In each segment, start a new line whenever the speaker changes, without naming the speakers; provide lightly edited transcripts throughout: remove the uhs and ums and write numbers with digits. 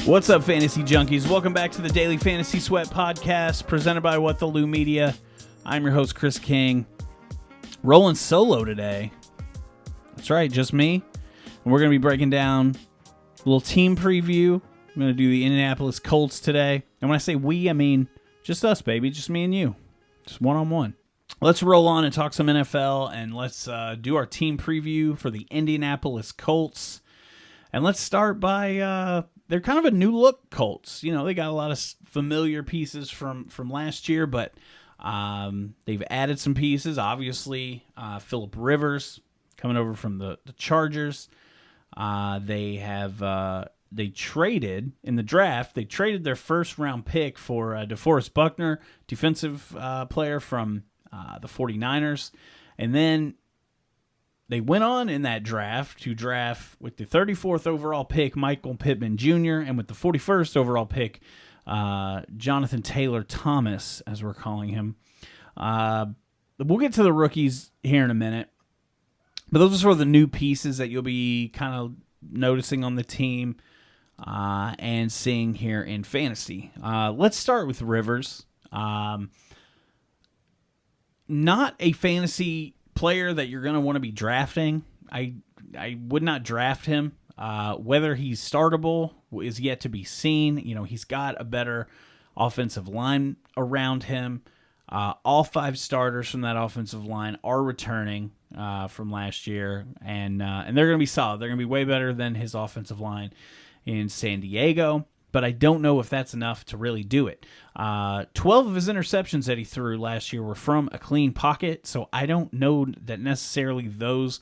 What's up, fantasy junkies? Welcome back to the Daily Fantasy Sweat Podcast, presented by What the Lou Media. I'm your host, Kris King. Rolling solo today. That's right, just me. And we're going to be breaking down a little team preview. I'm going to do the Indianapolis Colts today. And when I say we, I mean just us, baby. Just me and you. Just one-on-one. Let's roll on and talk some NFL, and let's do our team preview for the Indianapolis Colts. And let's start by... they're kind of a new look Colts. You know, they got a lot of familiar pieces from last year, but they've added some pieces. Obviously, Phillip Rivers coming over from the Chargers. They traded in the draft. They traded their first round pick for DeForest Buckner, defensive player from the 49ers. And then they went on in that draft to draft with the 34th overall pick, Michael Pittman Jr., and with the 41st overall pick, Jonathan Taylor Thomas, as we're calling him. We'll get to the rookies here in a minute, but those are sort of the new pieces that you'll be kind of noticing on the team and seeing here in fantasy. Let's start with Rivers. Not a fantasy player that you're going to want to be drafting. I would not draft him. Whether he's startable is yet to be seen. You know, he's got a better offensive line around him. All five starters from that offensive line are returning from last year, and they're going to be solid. They're going to be way better than his offensive line in San Diego. But I don't know if that's enough to really do it. 12 of his interceptions that he threw last year were from a clean pocket, so I don't know that necessarily those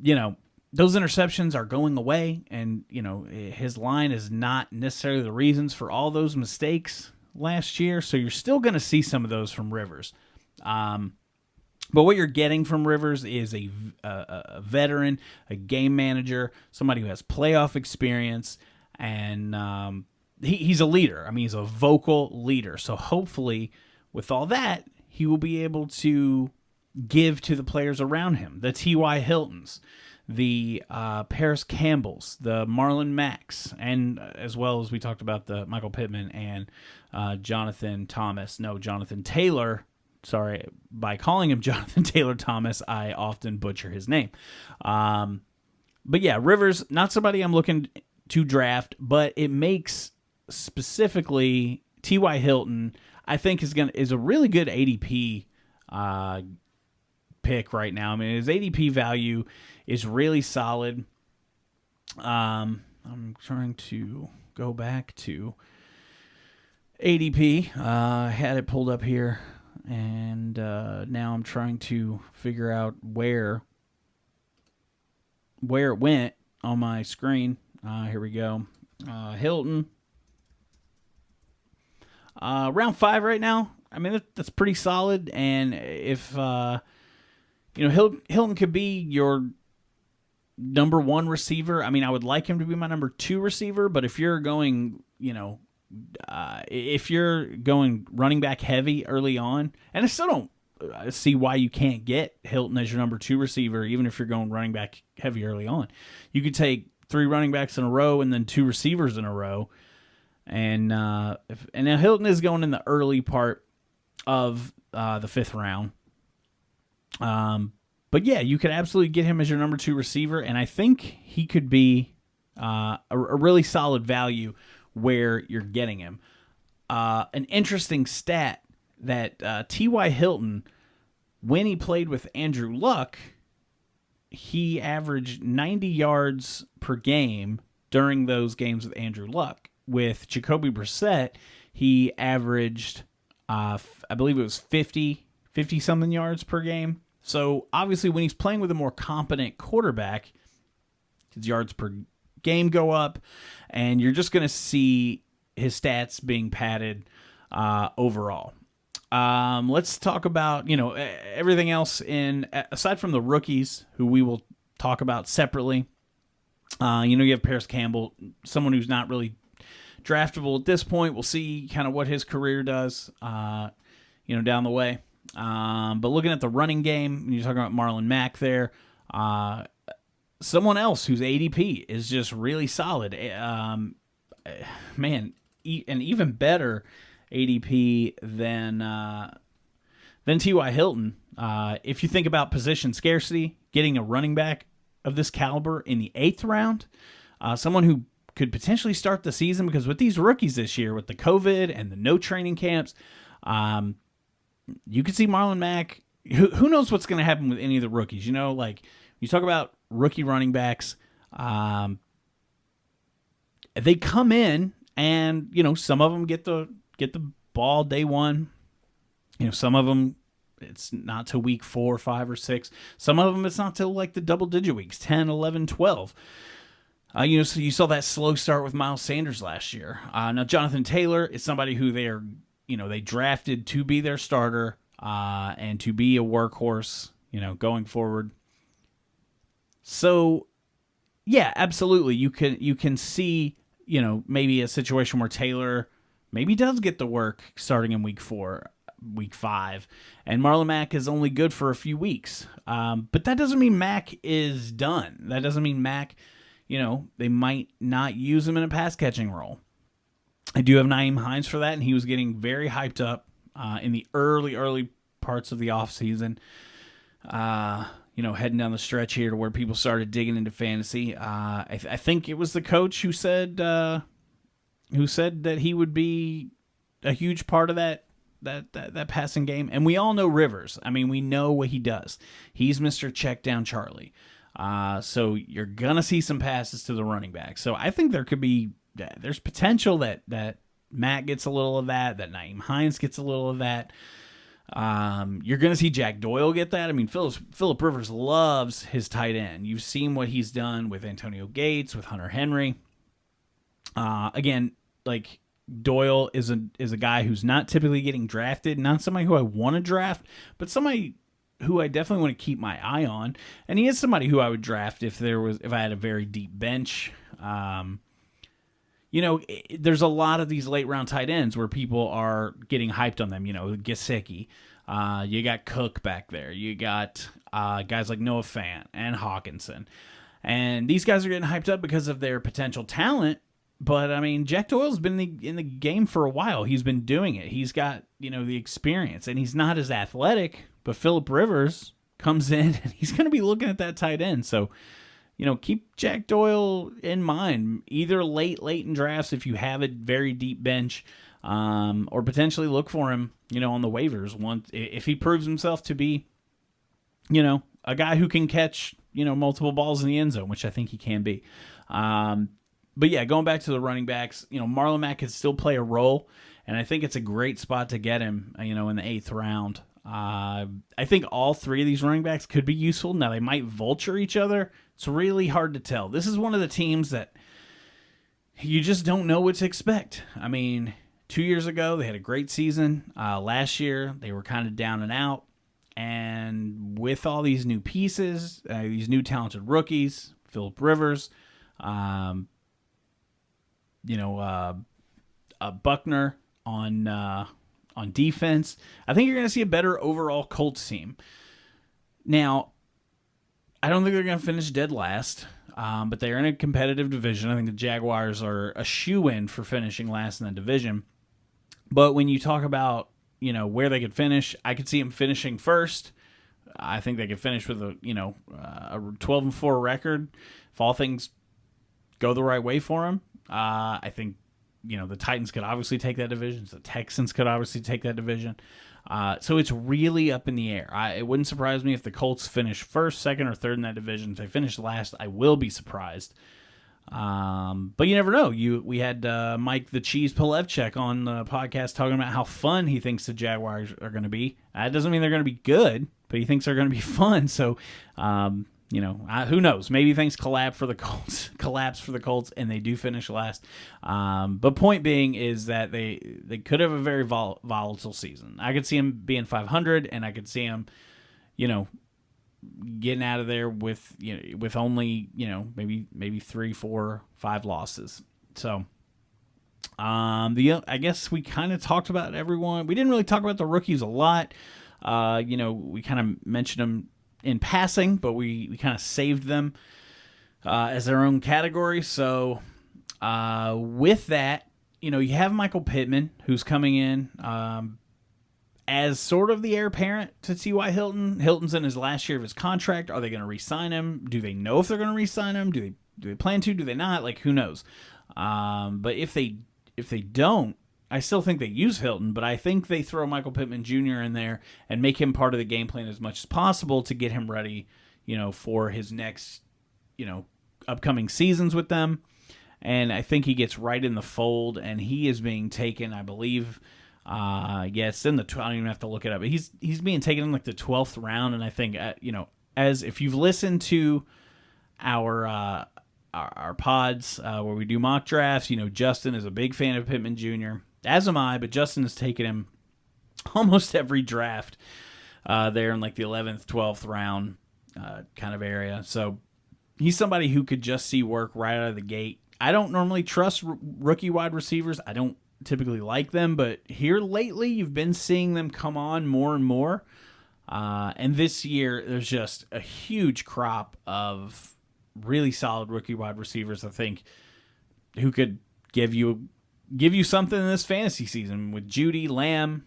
interceptions are going away, and, his line is not necessarily the reasons for all those mistakes last year, so you're still going to see some of those from Rivers. But what you're getting from Rivers is a veteran, a game manager, somebody who has playoff experience, and he's a leader. I mean, he's a vocal leader. So hopefully, with all that, he will be able to give to the players around him. The T.Y. Hiltons, the Paris Campbells, the Marlon Macks, and as well as we talked about the Michael Pittman and Jonathan Taylor. Sorry, by calling him Jonathan Taylor Thomas, I often butcher his name. But yeah, Rivers, not somebody I'm looking to draft, but it makes specifically T.Y. Hilton, I think is a really good ADP pick right now. I mean, his ADP value is really solid. I'm trying to go back to ADP. I had it pulled up here, and now I'm trying to figure out where it went on my screen. Here we go. Hilton. Round 5 right now. I mean, that's pretty solid. And if, Hilton could be your number 1 receiver, I mean, I would like him to be my number 2 receiver. But if you're going, running back heavy early on, and I still don't see why you can't get Hilton as your number 2 receiver, even if you're going running back heavy early on. You could take 3 running backs in a row and then 2 receivers in a row. And now Hilton is going in the early part of the 5th round. But yeah, you could absolutely get him as your number 2 receiver, and I think he could be a really solid value where you're getting him. An interesting stat that T.Y. Hilton, when he played with Andrew Luck, he averaged 90 yards per game during those games with Andrew Luck. With Jacoby Brissett, he averaged, I believe it was 50-something yards per game. So, obviously, when he's playing with a more competent quarterback, his yards per game go up, and you're just going to see his stats being padded overall. Let's talk about, everything else aside from the rookies, who we will talk about separately. You have Paris Campbell, someone who's not really draftable at this point. We'll see kind of what his career does, down the way. But looking at the running game, when you're talking about Marlon Mack there, someone else whose ADP is just really solid. man, an even better ADP than T.Y. Hilton. If you think about position scarcity, getting a running back of this caliber in the 8th round, someone who could potentially start the season, because with these rookies this year, with the COVID and the no training camps, you could see Marlon Mack. Who knows what's going to happen with any of the rookies? You know, like you talk about rookie running backs, they come in and, you know, some of them get the ball day one. You know, some of them it's not till week 4, 5, or 6. Some of them it's not till like the double-digit weeks, 10, 11, 12. So you saw that slow start with Miles Sanders last year. Now Jonathan Taylor is somebody who they drafted to be their starter and to be a workhorse, going forward. So, yeah, absolutely. You can see, maybe a situation where Taylor maybe does get the work starting in week 4, week 5, and Marlon Mack is only good for a few weeks. But that doesn't mean Mack is done. That doesn't mean Mack, they might not use him in a pass catching role. I do have Nyheim Hines for that, and he was getting very hyped up in the early parts of the offseason. Heading down the stretch here to where people started digging into fantasy. I think it was the coach who said that he would be a huge part of that passing game. And we all know Rivers. I mean, we know what he does. He's Mr. Check Down Charlie. So you're gonna see some passes to the running back. So I think there's potential that Matt gets a little of that Nyheim Hines gets a little of that. You're going to see Jack Doyle get that. I mean, Phillip Rivers loves his tight end. You've seen what he's done with Antonio Gates, with Hunter Henry. Again, like Doyle is a guy who's not typically getting drafted, not somebody who I want to draft, but somebody who I definitely want to keep my eye on. And he is somebody who I would draft if I had a very deep bench. There's a lot of these late round tight ends where people are getting hyped on them. Gesicki. You got Cook back there. You got guys like Noah Fant and Hawkinson. And these guys are getting hyped up because of their potential talent. But, I mean, Jack Doyle's been in the game for a while. He's been doing it. He's got, the experience. And he's not as athletic. But Phillip Rivers comes in and he's going to be looking at that tight end. So, keep Jack Doyle in mind, either late in drafts if you have a very deep bench, or potentially look for him, on the waivers if he proves himself to be, a guy who can catch, multiple balls in the end zone, which I think he can be. But yeah, going back to the running backs, Marlon Mack could still play a role, and I think it's a great spot to get him, in the 8th round. I think all 3 of these running backs could be useful. Now, they might vulture each other. It's really hard to tell. This is one of the teams that you just don't know what to expect. I mean, 2 years ago, they had a great season. Last year, they were kind of down and out. And with all these new pieces, these new talented rookies, Phillip Rivers, Buckner on defense, I think you're going to see a better overall Colts team. Now, I don't think they're going to finish dead last, but they're in a competitive division. I think the Jaguars are a shoo-in for finishing last in that division. But when you talk about, where they could finish, I could see them finishing first. I think they could finish with a 12-4 record if all things go the right way for them. I think the Titans could obviously take that division. The Texans could obviously take that division. So it's really up in the air. It wouldn't surprise me if the Colts finish first, second, or third in that division. If they finish last, I will be surprised. But you never know. We had Mike the Cheese Pilevchek on the podcast talking about how fun he thinks the Jaguars are going to be. That doesn't mean they're going to be good, but he thinks they're going to be fun. So, who knows? Maybe things collapse for the Colts, and they do finish last. But point being is that they could have a very volatile season. I could see them being 500, and I could see them, getting out of there with only maybe 3, 4, 5 losses. So, I guess we kind of talked about everyone. We didn't really talk about the rookies a lot. We kind of mentioned them in passing, but we kind of saved them as their own category. So With that, you have Michael Pittman, who's coming in as sort of the heir apparent to T.Y. Hilton. Hilton's in his last year of his contract. Are they going to re-sign him? Do they know if they're going to re-sign him? Do they plan to? Do they not? Like, who knows? But if they don't, I still think they use Hilton, but I think they throw Michael Pittman Jr. in there and make him part of the game plan as much as possible to get him ready, for his next, upcoming seasons with them. And I think he gets right in the fold, and he is being taken, I believe, it's in the, I don't even have to look it up, but he's being taken in like the 12th round. And I think, as if you've listened to our pods where we do mock drafts, Justin is a big fan of Pittman Jr., as am I, but Justin has taken him almost every draft there in like the 11th, 12th round kind of area. So he's somebody who could just see work right out of the gate. I don't normally trust rookie wide receivers. I don't typically like them, but here lately you've been seeing them come on more and more. And this year there's just a huge crop of really solid rookie wide receivers, I think, who could give you something in this fantasy season with Judy, Lamb,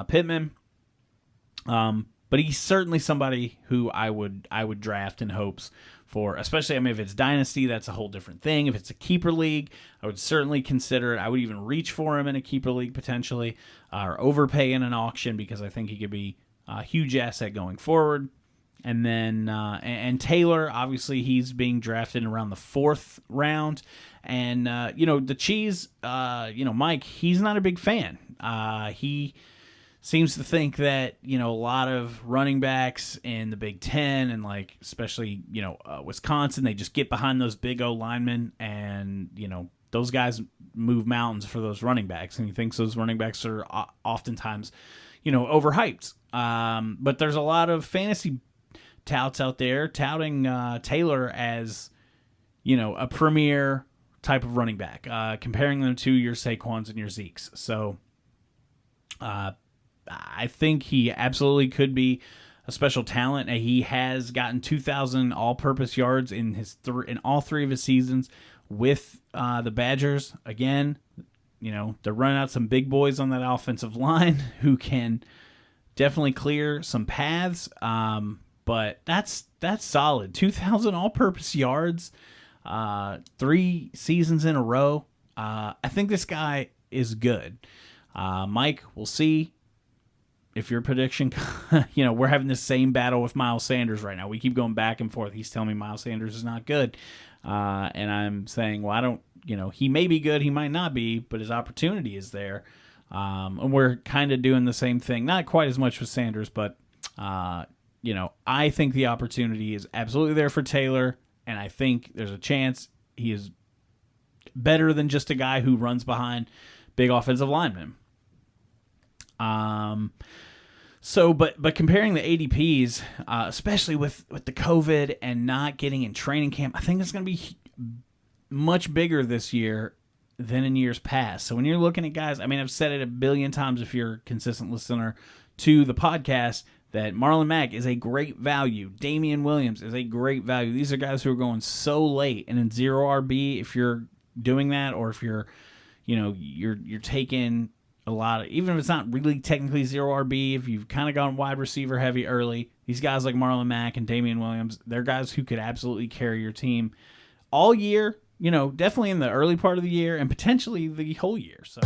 Pittman. But he's certainly somebody who I would draft in hopes for, especially, if it's Dynasty, that's a whole different thing. If it's a keeper league, I would certainly consider it. I would even reach for him in a keeper league potentially, or overpay in an auction, because I think he could be a huge asset going forward. And then and Taylor, obviously, he's being drafted around the 4th round. And, the Cheese, Mike, he's not a big fan. He seems to think that, a lot of running backs in the Big Ten and, like, especially, Wisconsin, they just get behind those big O linemen, and, those guys move mountains for those running backs. And he thinks those running backs are oftentimes, overhyped. But there's a lot of fantasy touts out there touting Taylor as, a premier type of running back, comparing them to your Saquons and your Zekes. So I think he absolutely could be a special talent. He has gotten 2,000 all-purpose yards in in all 3 of his seasons with the Badgers. Again, they're running out some big boys on that offensive line who can definitely clear some paths. But that's solid. 2,000 all-purpose yards, 3 seasons in a row. I think this guy is good. Mike, we'll see if your prediction, we're having the same battle with Miles Sanders right now. We keep going back and forth. He's telling me Miles Sanders is not good. And I'm saying, well, I don't, he may be good, he might not be, but his opportunity is there. And we're kind of doing the same thing. Not quite as much with Sanders, but, I think the opportunity is absolutely there for Taylor, and I think there's a chance he is better than just a guy who runs behind big offensive linemen. But comparing the ADPs, especially with the COVID and not getting in training camp, I think it's going to be much bigger this year than in years past. So when you're looking at guys, I've said it a billion times if you're a consistent listener to the podcast, that Marlon Mack is a great value. Damian Williams is a great value. These are guys who are going so late, and in 0 RB, if you're doing that, or if you're taking a lot of, even if it's not really technically 0 RB, if you've kind of gone wide receiver heavy early, these guys like Marlon Mack and Damian Williams, they're guys who could absolutely carry your team all year, definitely in the early part of the year and potentially the whole year. So